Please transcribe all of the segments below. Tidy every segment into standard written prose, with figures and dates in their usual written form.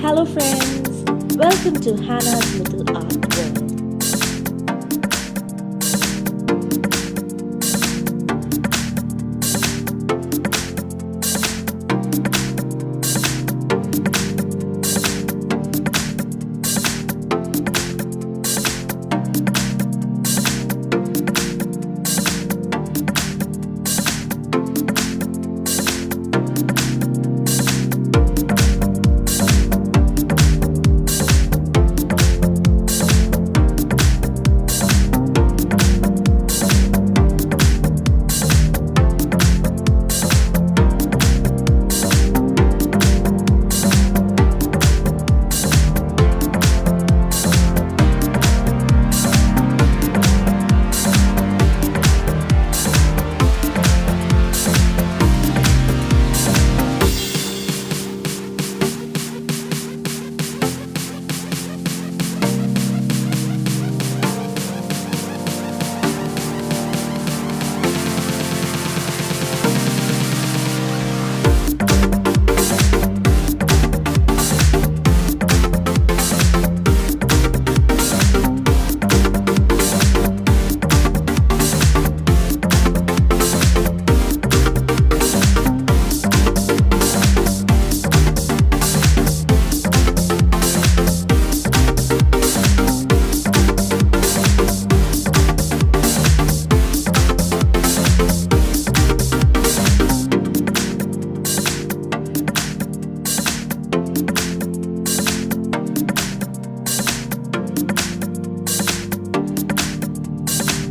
Hello friends, welcome to Hannah's Little Art World.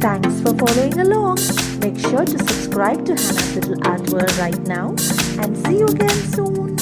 Thanks for following along. Make sure to subscribe to Hannah's Little Art World right now and see you again soon.